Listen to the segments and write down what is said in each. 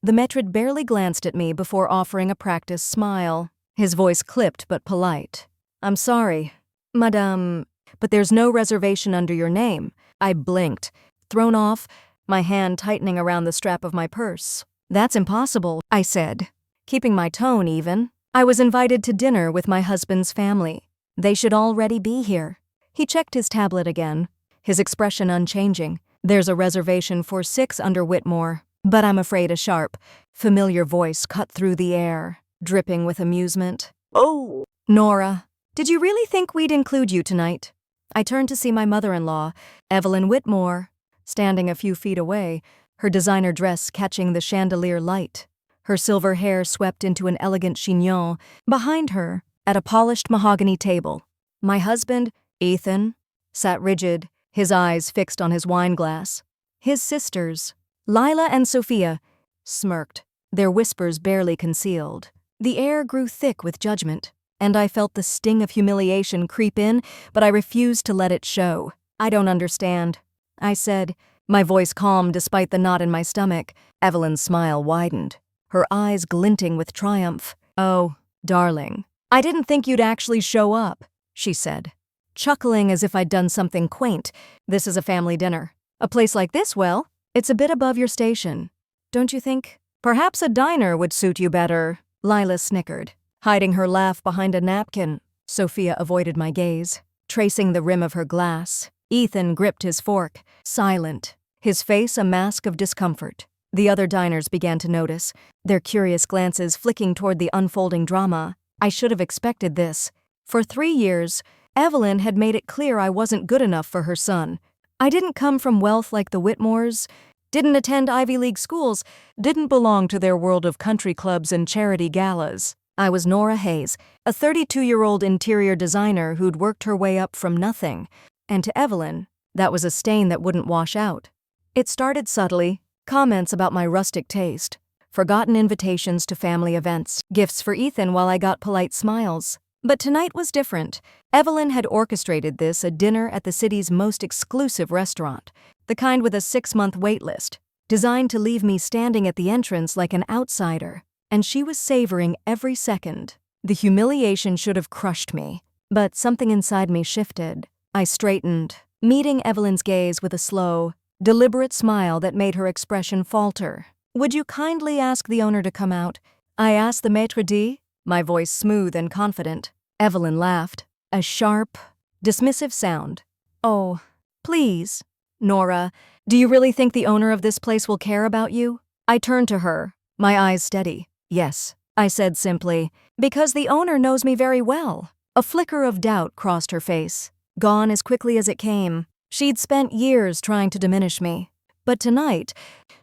The maître barely glanced at me before offering a practiced smile. His voice clipped but polite. "I'm sorry, Madame, but there's no reservation under your name." I blinked, thrown off, my hand tightening around the strap of my purse. "That's impossible," I said, keeping my tone even. "I was invited to dinner with my husband's family. They should already be here." He checked his tablet again, his expression unchanging. "There's a reservation for 6 under Whitmore, but I'm afraid a sharp, familiar voice cut through the air, dripping with amusement. "Oh, Nora, did you really think we'd include you tonight?" I turned to see my mother-in-law, Evelyn Whitmore, standing a few feet away, her designer dress catching the chandelier light. Her silver hair swept into an elegant chignon. Behind her, at a polished mahogany table, my husband, Ethan, sat rigid, his eyes fixed on his wineglass. His sisters, Lila and Sophia, smirked, their whispers barely concealed. The air grew thick with judgment, and I felt the sting of humiliation creep in, but I refused to let it show. "I don't understand," I said, my voice calm despite the knot in my stomach. Evelyn's smile widened, her eyes glinting with triumph. "Oh, darling, I didn't think you'd actually show up," she said, chuckling as if I'd done something quaint. "This is a family dinner. A place like this, well, it's a bit above your station. Don't you think? Perhaps a diner would suit you better." Lila snickered, hiding her laugh behind a napkin. Sophia avoided my gaze, tracing the rim of her glass. Ethan gripped his fork, silent, his face a mask of discomfort. The other diners began to notice, their curious glances flicking toward the unfolding drama. I should have expected this. For 3 years, Evelyn had made it clear I wasn't good enough for her son. I didn't come from wealth like the Whitmores, didn't attend Ivy League schools, didn't belong to their world of country clubs and charity galas. I was Nora Hayes, a 32-year-old interior designer who'd worked her way up from nothing. And to Evelyn, that was a stain that wouldn't wash out. It started subtly, comments about my rustic taste, forgotten invitations to family events, gifts for Ethan while I got polite smiles. But tonight was different. Evelyn had orchestrated this, a dinner at the city's most exclusive restaurant, the kind with a 6-month wait list, designed to leave me standing at the entrance like an outsider. And she was savoring every second. The humiliation should have crushed me, but something inside me shifted. I straightened, meeting Evelyn's gaze with a slow, deliberate smile that made her expression falter. "Would you kindly ask the owner to come out?" I asked the maître d', my voice smooth and confident. Evelyn laughed, a sharp, dismissive sound. "Oh, please. Nora, do you really think the owner of this place will care about you?" I turned to her, my eyes steady. "Yes," I said simply, "because the owner knows me very well." A flicker of doubt crossed her face, gone as quickly as it came. She'd spent years trying to diminish me, but tonight,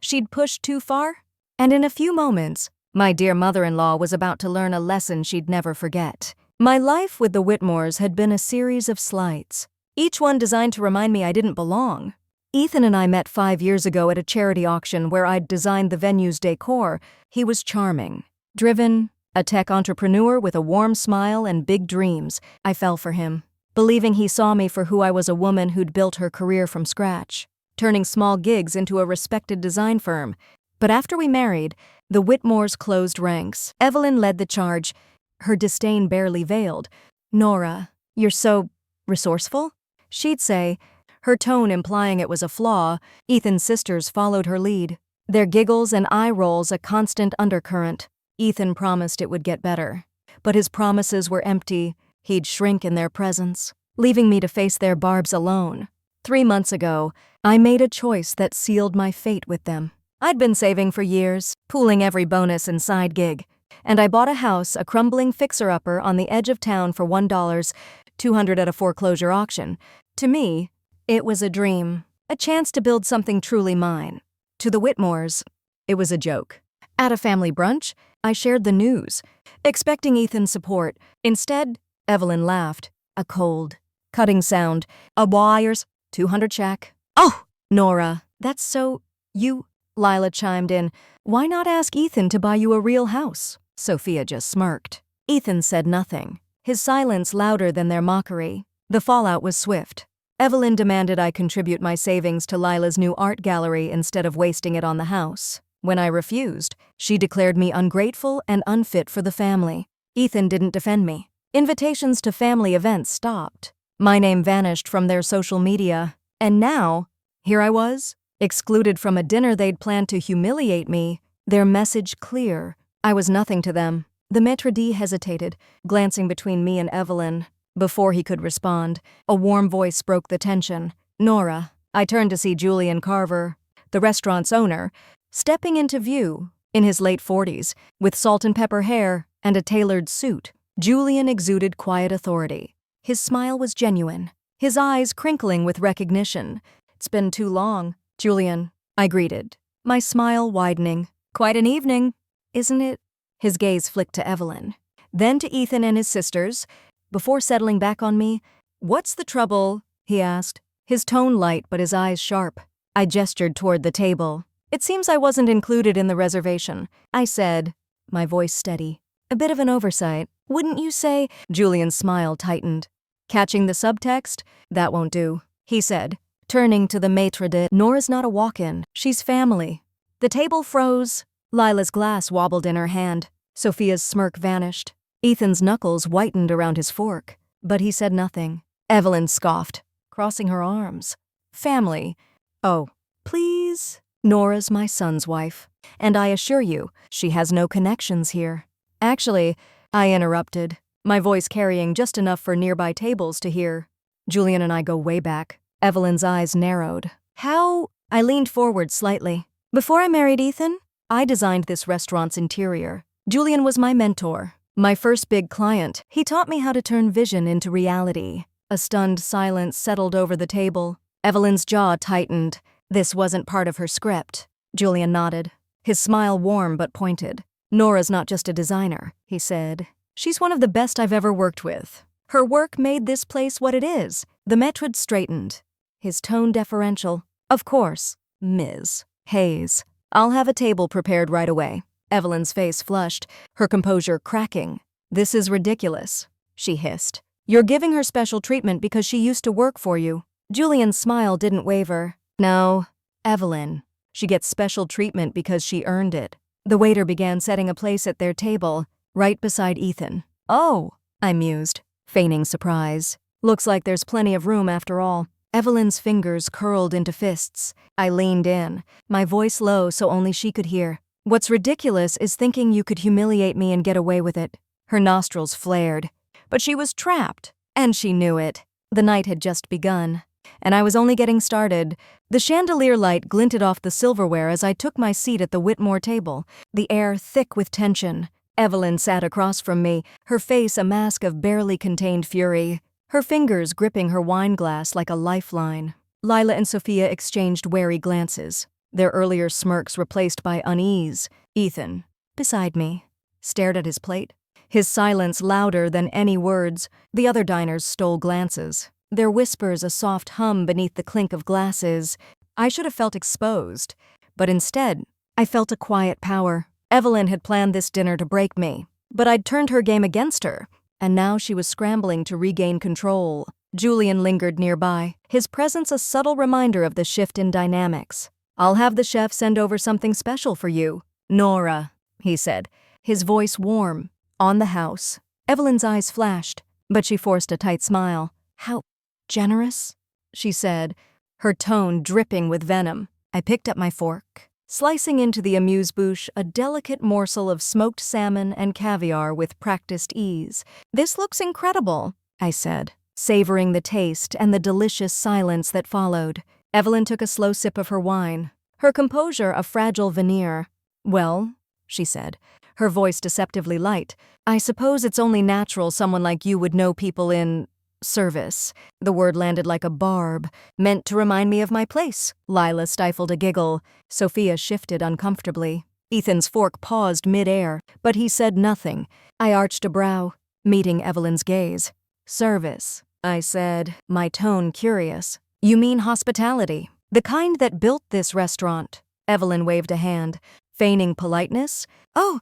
she'd pushed too far, and in a few moments, my dear mother-in-law was about to learn a lesson she'd never forget. My life with the Whitmores had been a series of slights, each one designed to remind me I didn't belong. Ethan and I met 5 years ago at a charity auction where I'd designed the venue's decor. He was charming, driven, a tech entrepreneur with a warm smile and big dreams. I fell for him, believing he saw me for who I was, a woman who'd built her career from scratch, turning small gigs into a respected design firm. But after we married, the Whitmores closed ranks. Evelyn led the charge, her disdain barely veiled. "Nora, you're so resourceful," she'd say, her tone implying it was a flaw. Ethan's sisters followed her lead, their giggles and eye rolls a constant undercurrent. Ethan promised it would get better, but his promises were empty. He'd shrink in their presence, leaving me to face their barbs alone. 3 months ago, I made a choice that sealed my fate with them. I'd been saving for years, pooling every bonus and side gig, and I bought a house, a crumbling fixer-upper on the edge of town for $1, $200 at a foreclosure auction. To me, it was a dream, a chance to build something truly mine. To the Whitmores, it was a joke. At a family brunch, I shared the news, expecting Ethan's support. Instead, Evelyn laughed, a cold, cutting sound. "A wires, 200 check." "Oh, Nora, that's so, you," Lila chimed in. "Why not ask Ethan to buy you a real house?" Sophia just smirked. Ethan said nothing, his silence louder than their mockery. The fallout was swift. Evelyn demanded I contribute my savings to Lila's new art gallery instead of wasting it on the house. When I refused, she declared me ungrateful and unfit for the family. Ethan didn't defend me. Invitations to family events stopped. My name vanished from their social media. And now, here I was, excluded from a dinner they'd planned to humiliate me, their message clear. I was nothing to them. The maître d' hesitated, glancing between me and Evelyn. Before he could respond, a warm voice broke the tension. Nora. I turned to see Julian Carver, the restaurant's owner, stepping into view, in his late 40s, with salt and pepper hair and a tailored suit. Julian exuded quiet authority. His smile was genuine, his eyes crinkling with recognition. It's been too long, Julian, I greeted, my smile widening. Quite an evening, isn't it? His gaze flicked to Evelyn, then to Ethan and his sisters. Before settling back on me, "What's the trouble?" he asked, his tone light but his eyes sharp. I gestured toward the table. "It seems I wasn't included in the reservation," I said, my voice steady. "A bit of an oversight, wouldn't you say?" Julian's smile tightened. "Catching the subtext? That won't do," he said, turning to the maître d'. "Nora's not a walk-in, she's family." The table froze. Lila's glass wobbled in her hand. Sophia's smirk vanished. Ethan's knuckles whitened around his fork, but he said nothing. Evelyn scoffed, crossing her arms. "Family? Oh, please? Nora's my son's wife, and I assure you, she has no connections here." "Actually," I interrupted, my voice carrying just enough for nearby tables to hear. "Julian and I go way back." Evelyn's eyes narrowed. "How?" I leaned forward slightly. "Before I married Ethan, I designed this restaurant's interior. Julian was my mentor, my first big client. He taught me how to turn vision into reality." A stunned silence settled over the table. Evelyn's jaw tightened. This wasn't part of her script. Julian nodded, his smile warm but pointed. "Nora's not just a designer," he said. "She's one of the best I've ever worked with. Her work made this place what it is." The maître d' straightened, his tone deferential. "Of course, Ms. Hayes. I'll have a table prepared right away." Evelyn's face flushed, her composure cracking. "This is ridiculous," she hissed. "You're giving her special treatment because she used to work for you." Julian's smile didn't waver. "No, Evelyn. She gets special treatment because she earned it." The waiter began setting a place at their table, right beside Ethan. "Oh," I mused, feigning surprise. "Looks like there's plenty of room after all." Evelyn's fingers curled into fists. I leaned in, my voice low so only she could hear. "What's ridiculous is thinking you could humiliate me and get away with it." Her nostrils flared. But she was trapped, and she knew it. The night had just begun, and I was only getting started. The chandelier light glinted off the silverware as I took my seat at the Whitmore table, the air thick with tension. Evelyn sat across from me, her face a mask of barely contained fury, her fingers gripping her wine glass like a lifeline. Lila and Sophia exchanged wary glances, their earlier smirks replaced by unease. Ethan, beside me, stared at his plate, his silence louder than any words. The other diners stole glances, their whispers a soft hum beneath the clink of glasses. I should have felt exposed, but instead, I felt a quiet power. Evelyn had planned this dinner to break me, but I'd turned her game against her, and now she was scrambling to regain control. Julian lingered nearby, his presence a subtle reminder of the shift in dynamics. "I'll have the chef send over something special for you, Nora," he said, his voice warm. "On the house." Evelyn's eyes flashed, but she forced a tight smile. "How generous," she said, her tone dripping with venom. I picked up my fork, slicing into the amuse-bouche a delicate morsel of smoked salmon and caviar with practiced ease. "This looks incredible," I said, savoring the taste and the delicious silence that followed. Evelyn took a slow sip of her wine, her composure a fragile veneer. "Well," she said, her voice deceptively light, "I suppose it's only natural someone like you would know people in service." The word landed like a barb, meant to remind me of my place. Lila stifled a giggle. Sophia shifted uncomfortably. Ethan's fork paused mid-air, but he said nothing. I arched a brow, meeting Evelyn's gaze. "Service," I said, my tone curious. "You mean hospitality, the kind that built this restaurant?" Evelyn waved a hand, feigning politeness. "Oh,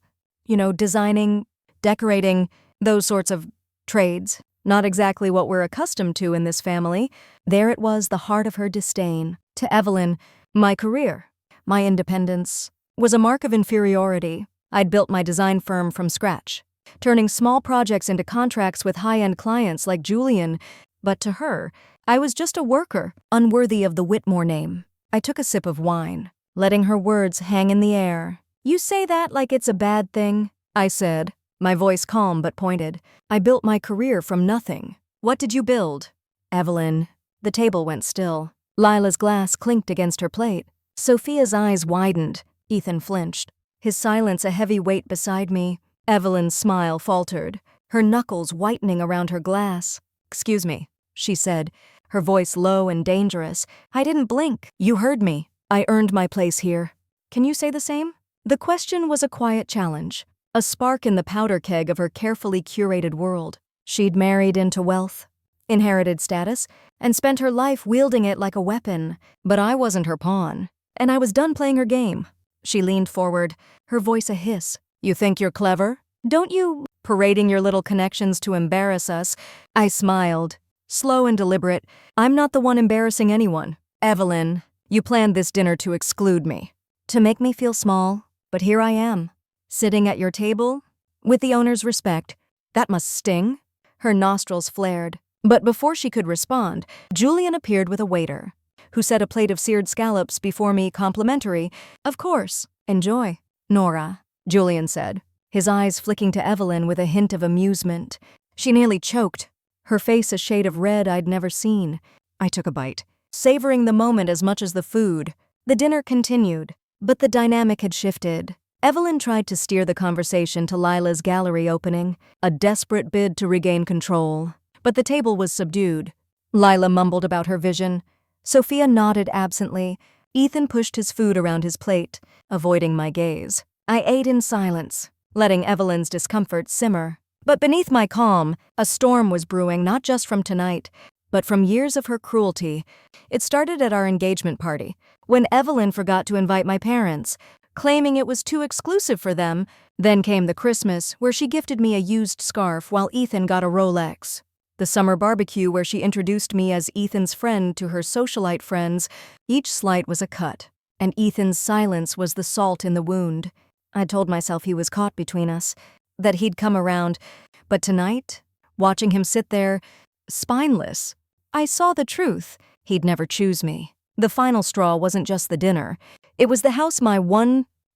designing, decorating, those sorts of trades. Not exactly what we're accustomed to in this family." There it was, the heart of her disdain. To Evelyn, my career, my independence, was a mark of inferiority. I'd built my design firm from scratch, turning small projects into contracts with high-end clients like Julian, but to her, I was just a worker, unworthy of the Whitmore name. I took a sip of wine, letting her words hang in the air. "You say that like it's a bad thing," I said, my voice calm but pointed. "I built my career from nothing." "What did you build?" "Evelyn." The table went still. Lila's glass clinked against her plate. Sophia's eyes widened. Ethan flinched, his silence a heavy weight beside me. Evelyn's smile faltered, her knuckles whitening around her glass. "Excuse me," she said, her voice low and dangerous. "I didn't blink." "You heard me. I earned my place here. Can you say the same?" The question was a quiet challenge, a spark in the powder keg of her carefully curated world. She'd married into wealth, inherited status, and spent her life wielding it like a weapon. But I wasn't her pawn, and I was done playing her game. She leaned forward, her voice a hiss. "You think you're clever? Don't you? Parading your little connections to embarrass us." I smiled, slow and deliberate. "I'm not the one embarrassing anyone. Evelyn, you planned this dinner to exclude me, to make me feel small, but here I am, sitting at your table, with the owner's respect. That must sting." Her nostrils flared. But before she could respond, Julian appeared with a waiter, who set a plate of seared scallops before me, complimentary. "Of course. Enjoy." "Nora," Julian said, his eyes flicking to Evelyn with a hint of amusement. She nearly choked, her face a shade of red I'd never seen. I took a bite, savoring the moment as much as the food. The dinner continued, but the dynamic had shifted. Evelyn tried to steer the conversation to Lila's gallery opening, a desperate bid to regain control. But the table was subdued. Lila mumbled about her vision. Sophia nodded absently. Ethan pushed his food around his plate, avoiding my gaze. I ate in silence, letting Evelyn's discomfort simmer. But beneath my calm, a storm was brewing, not just from tonight, but from years of her cruelty. It started at our engagement party, when Evelyn forgot to invite my parents, claiming it was too exclusive for them. Then came the Christmas, where she gifted me a used scarf while Ethan got a Rolex. The summer barbecue, where she introduced me as Ethan's friend to her socialite friends. Each slight was a cut, and Ethan's silence was the salt in the wound. I told myself he was caught between us, that he'd come around. But tonight, watching him sit there, spineless, I saw the truth. He'd never choose me. The final straw wasn't just the dinner. It was the house, my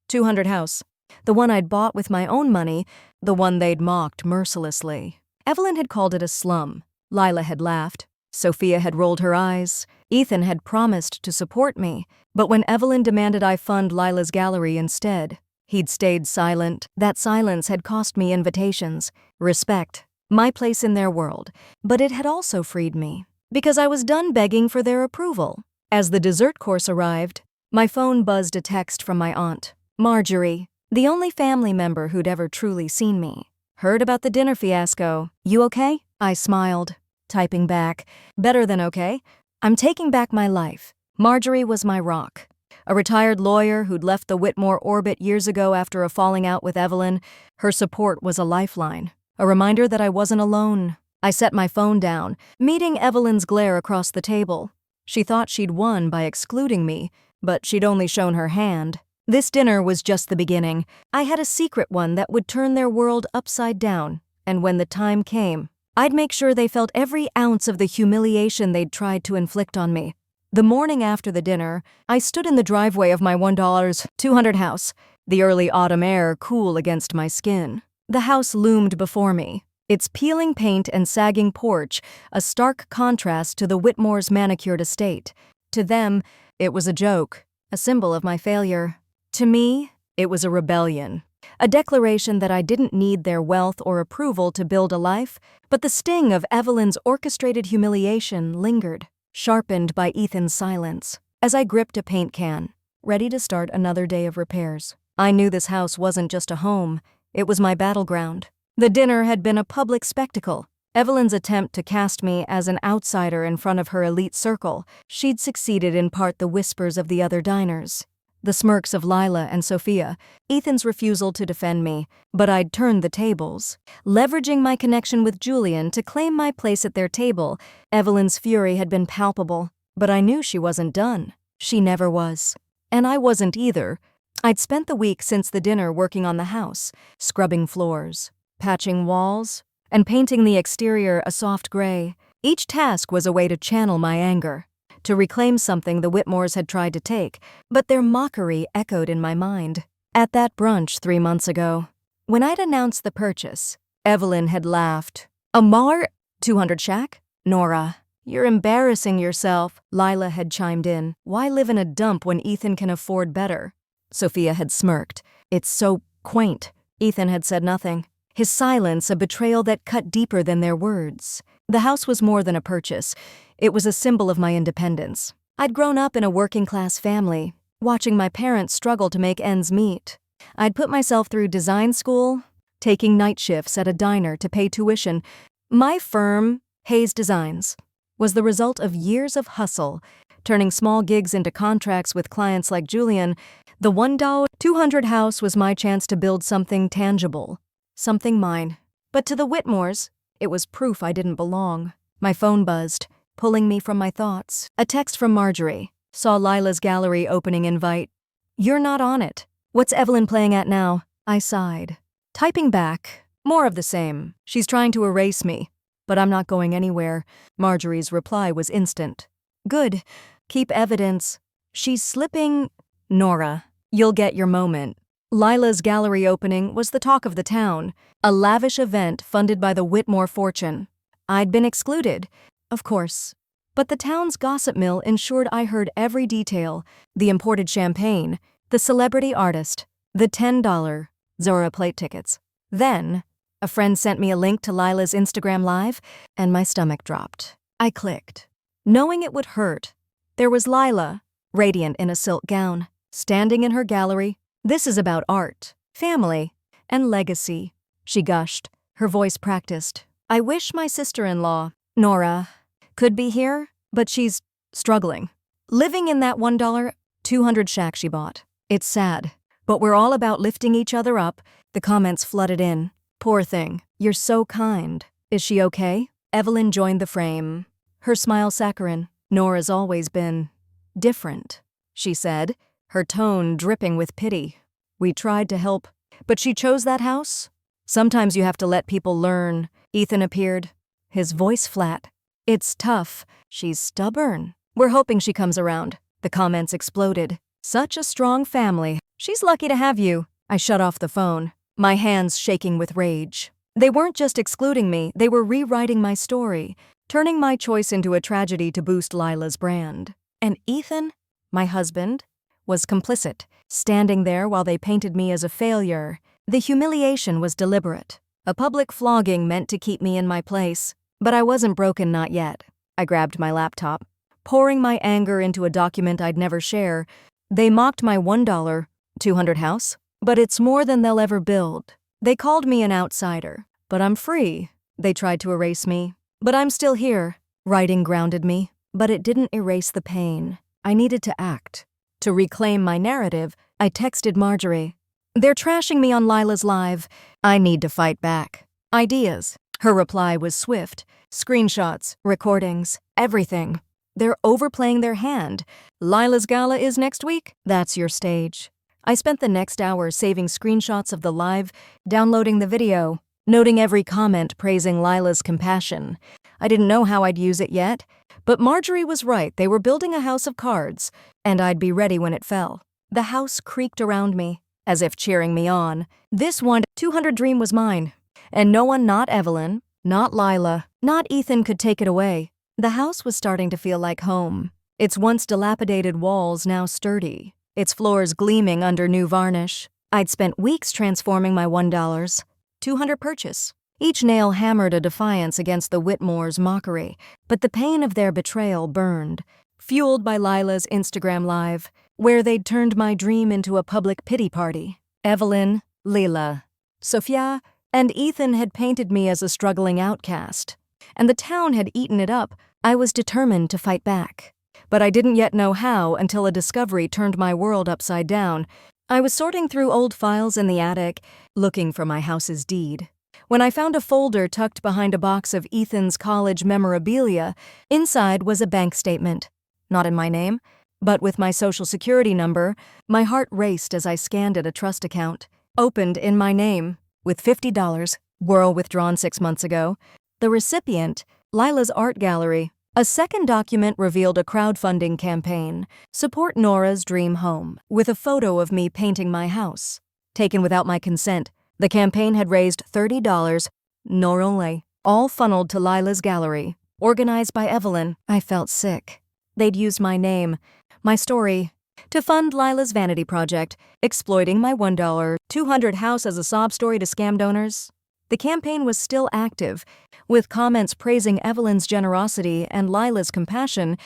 200 house. The one I'd bought with my own money, the one they'd mocked mercilessly. Evelyn had called it a slum. Lila had laughed. Sophia had rolled her eyes. Ethan had promised to support me. But when Evelyn demanded I fund Lila's gallery instead, he'd stayed silent. That silence had cost me invitations, respect, my place in their world. But it had also freed me, because I was done begging for their approval. As the dessert course arrived, my phone buzzed a text from my aunt, Marjorie, the only family member who'd ever truly seen me. "Heard about the dinner fiasco. You okay?" I smiled, typing back, "Better than okay. I'm taking back my life." Marjorie was my rock. A retired lawyer who'd left the Whitmore orbit years ago after a falling out with Evelyn, her support was a lifeline, a reminder that I wasn't alone. I set my phone down, meeting Evelyn's glare across the table. She thought she'd won by excluding me, but she'd only shown her hand. This dinner was just the beginning. I had a secret one that would turn their world upside down, and when the time came, I'd make sure they felt every ounce of the humiliation they'd tried to inflict on me. The morning after the dinner, I stood in the driveway of my $200 house, the early autumn air cool against my skin. The house loomed before me, its peeling paint and sagging porch a stark contrast to the Whitmore's manicured estate. To them, it was a joke, a symbol of my failure. To me, it was a rebellion, a declaration that I didn't need their wealth or approval to build a life, but the sting of Evelyn's orchestrated humiliation lingered, sharpened by Ethan's silence. As I gripped a paint can, ready to start another day of repairs, I knew this house wasn't just a home, it was my battleground. The dinner had been a public spectacle. Evelyn's attempt to cast me as an outsider in front of her elite circle, she'd succeeded in part the whispers of the other diners, the smirks of Lila and Sophia, Ethan's refusal to defend me, but I'd turned the tables. Leveraging my connection with Julian to claim my place at their table, Evelyn's fury had been palpable, but I knew she wasn't done. She never was. And I wasn't either. I'd spent the week since the dinner working on the house, scrubbing floors, patching walls, and painting the exterior a soft gray. Each task was a way to channel my anger, to reclaim something the Whitmores had tried to take, but their mockery echoed in my mind. At that brunch 3 months ago, when I'd announced the purchase, Evelyn had laughed. "A mar? 200 shack? Nora, you're embarrassing yourself," Lila had chimed in. "Why live in a dump when Ethan can afford better?" Sophia had smirked. "It's so quaint." Ethan had said nothing, his silence a betrayal that cut deeper than their words. The house was more than a purchase. It was a symbol of my independence. I'd grown up in a working-class family, watching my parents struggle to make ends meet. I'd put myself through design school, taking night shifts at a diner to pay tuition. My firm, Hayes Designs, was the result of years of hustle, turning small gigs into contracts with clients like Julian. The $1,200 house was my chance to build something tangible, something mine. But to the Whitmores, it was proof I didn't belong. My phone buzzed, pulling me from my thoughts. A text from Marjorie. Saw Lila's gallery opening invite. "You're not on it. What's Evelyn playing at now?" I sighed. Typing back, more of the same. "She's trying to erase me, but I'm not going anywhere." Marjorie's reply was instant. "Good. Keep evidence. She's slipping." "Nora, you'll get your moment." Lila's gallery opening was the talk of the town, a lavish event funded by the Whitmore fortune. I'd been excluded, of course, but the town's gossip mill ensured I heard every detail: the imported champagne, the celebrity artist, the $10 Zora plate tickets. Then, a friend sent me a link to Lila's Instagram Live, and my stomach dropped. I clicked. Knowing it would hurt, there was Lila, radiant in a silk gown, standing in her gallery. "This is about art, family, and legacy," she gushed, her voice practiced. "I wish my sister-in-law, Nora, could be here, but she's struggling. Living in that $1,200 shack she bought. It's sad, but we're all about lifting each other up." The comments flooded in. "Poor thing, you're so kind. Is she okay?" Evelyn joined the frame, her smile saccharine. "Nora's always been different," she said, her tone dripping with pity. "We tried to help, but she chose that house. Sometimes you have to let people learn." Ethan appeared, his voice flat. "It's tough. She's stubborn. We're hoping she comes around." The comments exploded. "Such a strong family. She's lucky to have you." I shut off the phone, my hands shaking with rage. They weren't just excluding me, they were rewriting my story, turning my choice into a tragedy to boost Lila's brand. And Ethan, my husband, was complicit, standing there while they painted me as a failure. The humiliation was deliberate, a public flogging meant to keep me in my place. But I wasn't broken, not yet. I grabbed my laptop, pouring my anger into a document I'd never share. "They mocked my $1,200 house, but it's more than they'll ever build. They called me an outsider, but I'm free. They tried to erase me, but I'm still here." Writing grounded me, but it didn't erase the pain. I needed to act. To reclaim my narrative, I texted Marjorie. "They're trashing me on Lila's Live. I need to fight back. Ideas." Her reply was swift. Screenshots, recordings, everything. "They're overplaying their hand. Lila's gala is next week. That's your stage." I spent the next hour saving screenshots of the live, downloading the video, noting every comment praising Lila's compassion. I didn't know how I'd use it yet, but Marjorie was right. They were building a house of cards, and I'd be ready when it fell. The house creaked around me, as if cheering me on. This $1,200 dream was mine, and no one, not Evelyn, not Lila, not Ethan, could take it away. The house was starting to feel like home, its once dilapidated walls now sturdy, its floors gleaming under new varnish. I'd spent weeks transforming my $1,200 purchase. Each nail hammered a defiance against the Whitmores' mockery, but the pain of their betrayal burned, fueled by Lila's Instagram Live, where they'd turned my dream into a public pity party. Evelyn, Lila, Sophia, and Ethan had painted me as a struggling outcast, and the town had eaten it up. I was determined to fight back. But I didn't yet know how until a discovery turned my world upside down. I was sorting through old files in the attic, looking for my house's deed, when I found a folder tucked behind a box of Ethan's college memorabilia. Inside was a bank statement. Not in my name, But with my social security number, my heart raced as I scanned at a trust account, opened in my name, with $50, were withdrawn 6 months ago. The recipient, Lila's art gallery. A second document revealed a crowdfunding campaign, Support Nora's Dream Home, with a photo of me painting my house. Taken without my consent, the campaign had raised $30, nor only, all funneled to Lila's gallery. Organized by Evelyn, I felt sick. They'd used my name, my story, to fund Lila's vanity project, exploiting my $1.200 house as a sob story to scam donors. The campaign was still active, with comments praising Evelyn's generosity and Lila's compassion.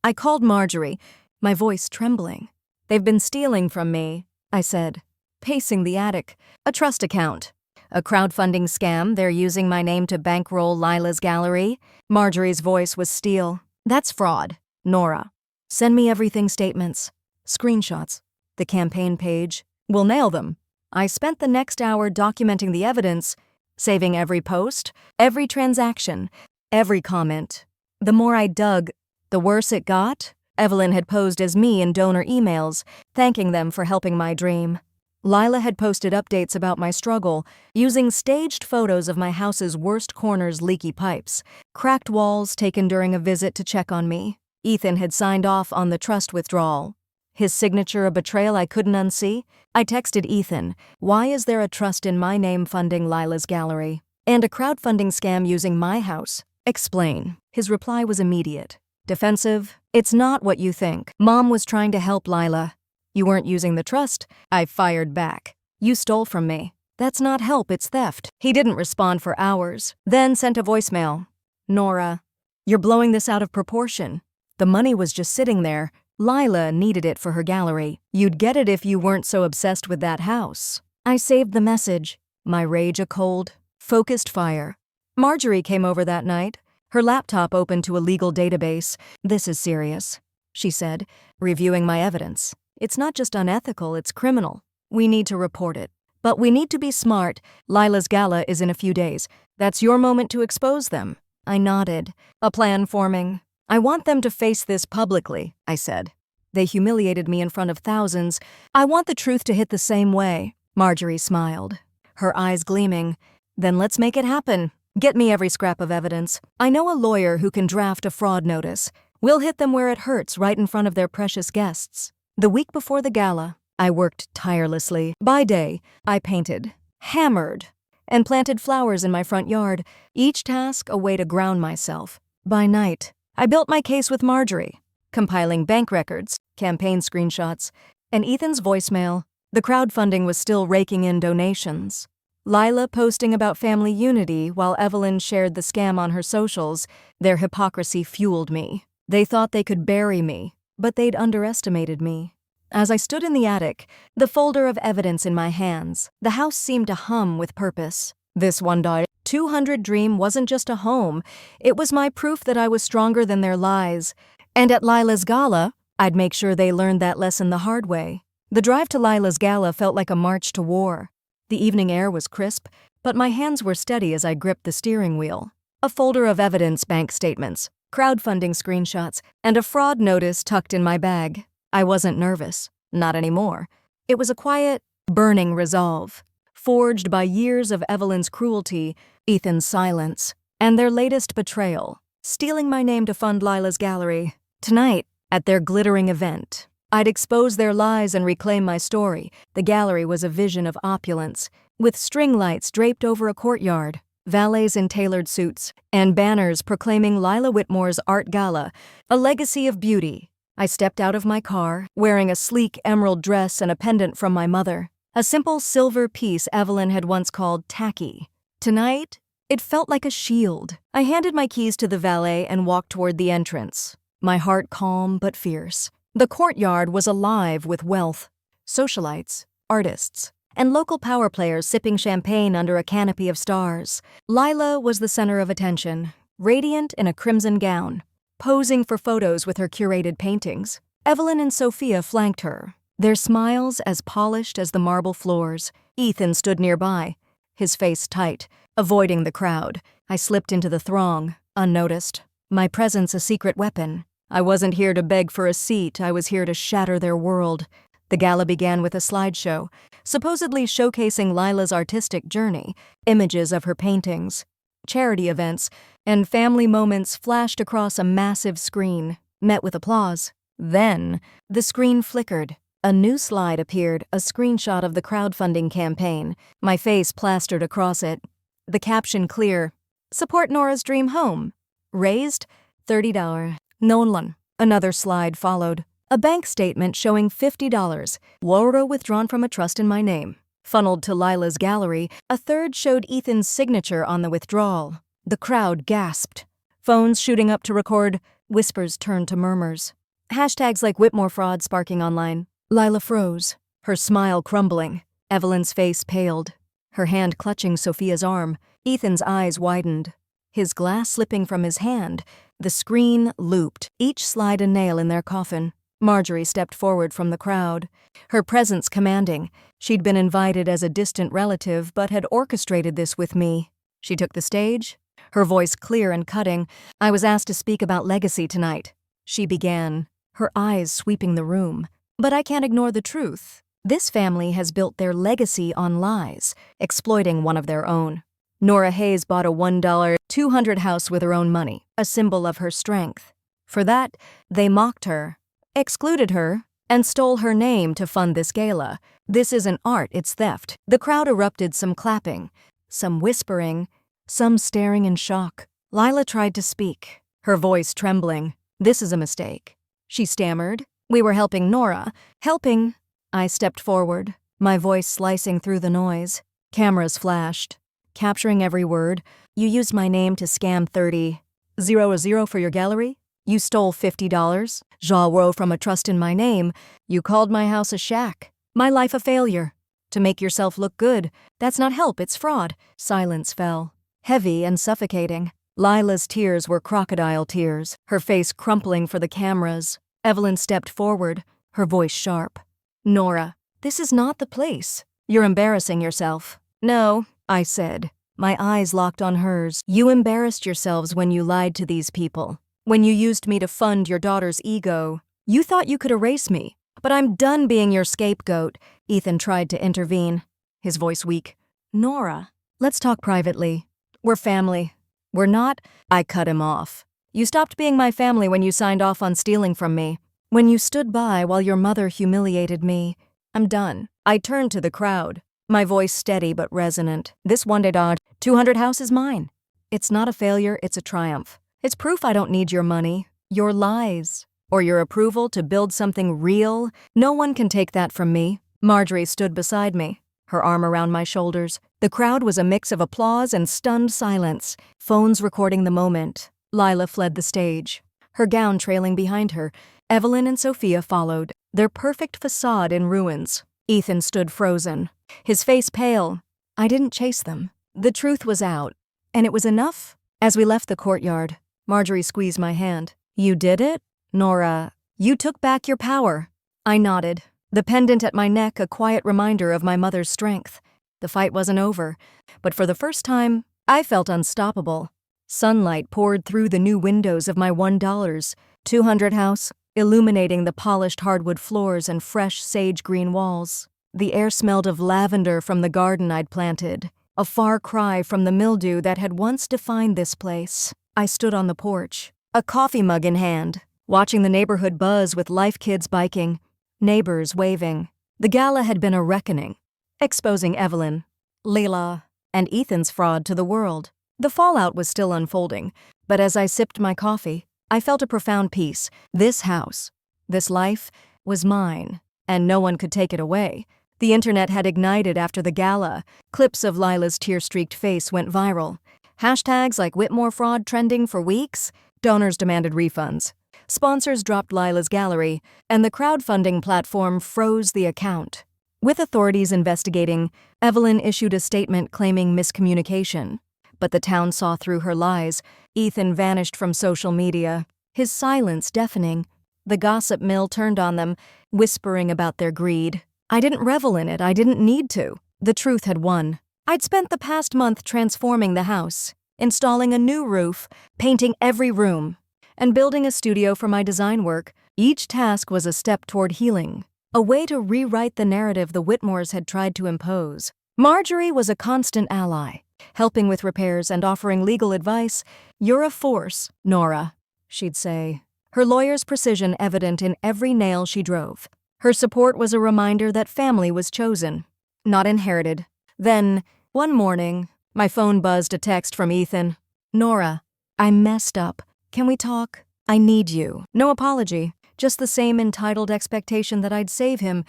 I called Marjorie, my voice trembling. "They've been stealing from me," I said, pacing the attic. "A trust account. A crowdfunding scam. They're using my name to bankroll Lila's gallery." Marjorie's voice was steel. "That's fraud, Nora. Send me everything, statements, screenshots, the campaign page. We'll nail them." I spent the next hour documenting the evidence, saving every post, every transaction, every comment. The more I dug, the worse it got. Evelyn had posed as me in donor emails, thanking them for helping my dream. Lila had posted updates about my struggle, using staged photos of my house's worst corners' leaky pipes, cracked walls taken during a visit to check on me. Ethan had signed off on the trust withdrawal. His signature a betrayal I couldn't unsee. I texted Ethan, "Why is there a trust in my name funding Lila's gallery? And a crowdfunding scam using my house? Explain." His reply was immediate. Defensive, "It's not what you think. Mom was trying to help Lila. You weren't using the trust." I fired back. "You stole from me. That's not help, it's theft." He didn't respond for hours, then sent a voicemail. "Nora, you're blowing this out of proportion. The money was just sitting there. Lila needed it for her gallery. You'd get it if you weren't so obsessed with that house." I saved the message, my rage a cold, focused fire. Marjorie came over that night, her laptop open to a legal database. "This is serious," she said, reviewing my evidence. "It's not just unethical, it's criminal. We need to report it. But we need to be smart. Lila's gala is in a few days. That's your moment to expose them." I nodded, a plan forming. "I want them to face this publicly," I said. "They humiliated me in front of thousands. I want the truth to hit the same way." Marjorie smiled, her eyes gleaming. "Then let's make it happen. Get me every scrap of evidence. I know a lawyer who can draft a fraud notice. We'll hit them where it hurts, right in front of their precious guests." The week before the gala, I worked tirelessly. By day, I painted, hammered, and planted flowers in my front yard, each task a way to ground myself. By night, I built my case with Marjorie, compiling bank records, campaign screenshots, and Ethan's voicemail. The crowdfunding was still raking in donations. Lila posting about family unity while Evelyn shared the scam on her socials. Their hypocrisy fueled me. They thought they could bury me, but they'd underestimated me. As I stood in the attic, the folder of evidence in my hands, the house seemed to hum with purpose. This $1.200 dream wasn't just a home, it was my proof that I was stronger than their lies. And at Lila's gala, I'd make sure they learned that lesson the hard way. The drive to Lila's gala felt like a march to war. The evening air was crisp, but my hands were steady as I gripped the steering wheel. A folder of evidence, bank statements, crowdfunding screenshots, and a fraud notice tucked in my bag. I wasn't nervous, not anymore. It was a quiet, burning resolve, forged by years of Evelyn's cruelty, Ethan's silence, and their latest betrayal, stealing my name to fund Lila's gallery. Tonight, at their glittering event, I'd expose their lies and reclaim my story. The gallery was a vision of opulence, with string lights draped over a courtyard, valets in tailored suits, and banners proclaiming Lila Whitmore's art gala, a legacy of beauty. I stepped out of my car, wearing a sleek emerald dress and a pendant from my mother, a simple silver piece Evelyn had once called tacky. Tonight, it felt like a shield. I handed my keys to the valet and walked toward the entrance, my heart calm but fierce. The courtyard was alive with wealth, socialites, artists, and local power players sipping champagne under a canopy of stars. Lila was the center of attention, radiant in a crimson gown, posing for photos with her curated paintings. Evelyn and Sophia flanked her, their smiles as polished as the marble floors. Ethan stood nearby, his face tight, avoiding the crowd. I slipped into the throng, unnoticed, my presence a secret weapon. I wasn't here to beg for a seat, I was here to shatter their world. The gala began with a slideshow, supposedly showcasing Lila's artistic journey, images of her paintings. Charity events and family moments flashed across a massive screen, met with applause. Then, the screen flickered. A new slide appeared, a screenshot of the crowdfunding campaign, my face plastered across it. The caption clear: "Support Nora's dream home. Raised $30. Nolan." Another slide followed. A bank statement showing $50. Woro withdrawn from a trust in my name. Funneled to Lila's gallery, a third showed Ethan's signature on the withdrawal. The crowd gasped. Phones shooting up to record, whispers turned to murmurs. Hashtags like Whitmore fraud sparking online. Lila froze, her smile crumbling. Evelyn's face paled, her hand clutching Sophia's arm. Ethan's eyes widened, his glass slipping from his hand. The screen looped, each slide a nail in their coffin. Marjorie stepped forward from the crowd, her presence commanding. She'd been invited as a distant relative, but had orchestrated this with me. She took the stage, her voice clear and cutting. "I was asked to speak about legacy tonight," she began, her eyes sweeping the room. "But I can't ignore the truth. This family has built their legacy on lies, exploiting one of their own. Nora Hayes bought a $1,200 house with her own money, a symbol of her strength. For that, they mocked her, excluded her, and stole her name to fund this gala. This isn't art, it's theft." The crowd erupted, some clapping, some whispering, some staring in shock. Lila tried to speak, her voice trembling. "This is a mistake," she stammered. "We were helping Nora. Helping." I stepped forward, my voice slicing through the noise. Cameras flashed, capturing every word. "You used my name to scam 30,000 for your gallery. You stole $50. Jawo from a trust in my name. You called my house a shack. My life a failure. To make yourself look good. That's not help, it's fraud." Silence fell, heavy and suffocating. Lila's tears were crocodile tears, her face crumpling for the cameras. Evelyn stepped forward, her voice sharp. "Nora, this is not the place. You're embarrassing yourself." "No," I said, my eyes locked on hers. "You embarrassed yourselves when you lied to these people. When you used me to fund your daughter's ego. You thought you could erase me. But I'm done being your scapegoat." Ethan tried to intervene, his voice weak. "Nora, let's talk privately. We're family. We're not." I cut him off. "You stopped being my family when you signed off on stealing from me. When you stood by while your mother humiliated me. I'm done." I turned to the crowd, my voice steady but resonant. "This $1,200 house is mine. It's not a failure, it's a triumph. It's proof I don't need your money, your lies, or your approval to build something real. No one can take that from me." Marjorie stood beside me, her arm around my shoulders. The crowd was a mix of applause and stunned silence, phones recording the moment. Lila fled the stage, her gown trailing behind her. Evelyn and Sophia followed, their perfect facade in ruins. Ethan stood frozen, his face pale. I didn't chase them. The truth was out, and it was enough. As we left the courtyard, Marjorie squeezed my hand. "You did it, Nora. You took back your power." I nodded, the pendant at my neck a quiet reminder of my mother's strength. The fight wasn't over, but for the first time, I felt unstoppable. Sunlight poured through the new windows of my $1,200 house, illuminating the polished hardwood floors and fresh sage-green walls. The air smelled of lavender from the garden I'd planted, a far cry from the mildew that had once defined this place. I stood on the porch, a coffee mug in hand, watching the neighborhood buzz with life kids biking, neighbors waving. The gala had been a reckoning, exposing Evelyn, Leila, and Ethan's fraud to the world. The fallout was still unfolding, but as I sipped my coffee, I felt a profound peace. This house, this life, was mine, and no one could take it away. The internet had ignited after the gala. Clips of Lila's tear-streaked face went viral. Hashtags like Whitmore fraud trending for weeks. Donors demanded refunds. Sponsors dropped Lila's gallery, and the crowdfunding platform froze the account. With authorities investigating, Evelyn issued a statement claiming miscommunication. But the town saw through her lies. Ethan vanished from social media, his silence deafening. The gossip mill turned on them, whispering about their greed. I didn't revel in it, I didn't need to. The truth had won. I'd spent the past month transforming the house, installing a new roof, painting every room. and building a studio for my design work. Each task was a step toward healing, a way to rewrite the narrative the Whitmores had tried to impose. Marjorie was a constant ally, helping with repairs and offering legal advice. "You're a force, Nora," she'd say, her lawyer's precision evident in every nail she drove. Her support was a reminder that family was chosen, not inherited. Then, one morning, my phone buzzed a text from Ethan. "Nora, I messed up. Can we talk? I need you." No apology, just the same entitled expectation that I'd save him.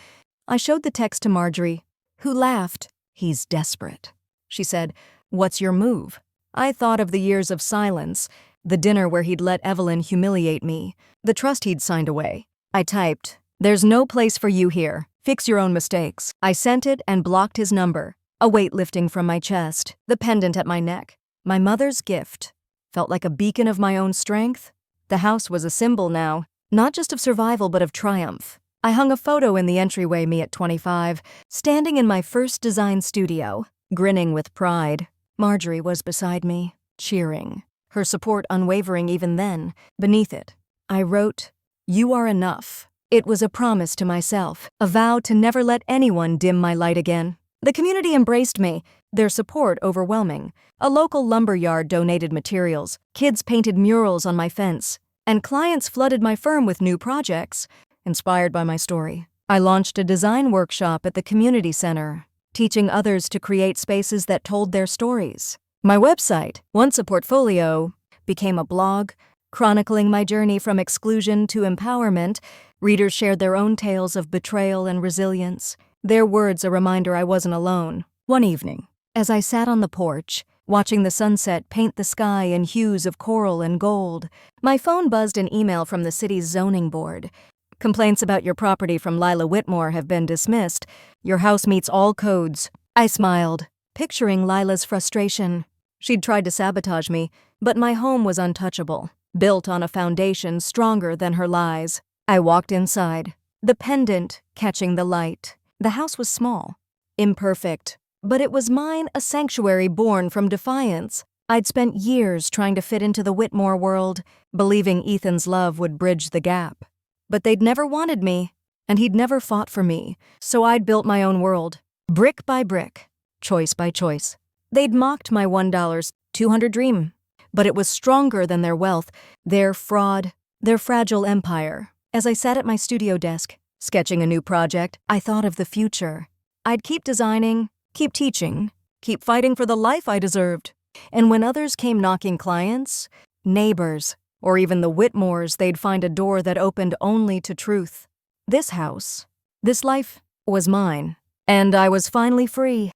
I showed the text to Marjorie, who laughed. "He's desperate," she said. "What's your move?" I thought of the years of silence, the dinner where he'd let Evelyn humiliate me, the trust he'd signed away. I typed, "There's no place for you here. Fix your own mistakes." I sent it and blocked his number, a weight lifting from my chest, the pendant at my neck. My mother's gift felt like a beacon of my own strength. The house was a symbol now, not just of survival but of triumph. I hung a photo in the entryway, me at 25, standing in my first design studio, grinning with pride. Marjorie was beside me, cheering, her support unwavering even then. Beneath it, I wrote, "You are enough." It was a promise to myself, a vow to never let anyone dim my light again. The community embraced me, their support overwhelming. A local lumberyard donated materials, kids painted murals on my fence, and clients flooded my firm with new projects, inspired by my story. I launched a design workshop at the community center, teaching others to create spaces that told their stories. My website, once a portfolio, became a blog, chronicling my journey from exclusion to empowerment. Readers shared their own tales of betrayal and resilience, their words a reminder I wasn't alone. One evening, as I sat on the porch, watching the sunset paint the sky in hues of coral and gold, my phone buzzed an email from the city's zoning board. "Complaints about your property from Lila Whitmore have been dismissed. Your house meets all codes." I smiled, picturing Lila's frustration. She'd tried to sabotage me, but my home was untouchable, built on a foundation stronger than her lies. I walked inside, the pendant catching the light. The house was small, imperfect, but it was mine, a sanctuary born from defiance. I'd spent years trying to fit into the Whitmore world, believing Ethan's love would bridge the gap. But they'd never wanted me, and he'd never fought for me, so I'd built my own world, brick by brick, choice by choice. They'd mocked my $1.200 dream, but it was stronger than their wealth, their fraud, their fragile empire. As I sat at my studio desk, sketching a new project, I thought of the future. I'd keep designing, keep teaching, keep fighting for the life I deserved. And when others came knocking, clients, neighbors, or even the Whitmores, they'd find a door that opened only to truth. This house, this life, was mine, and I was finally free.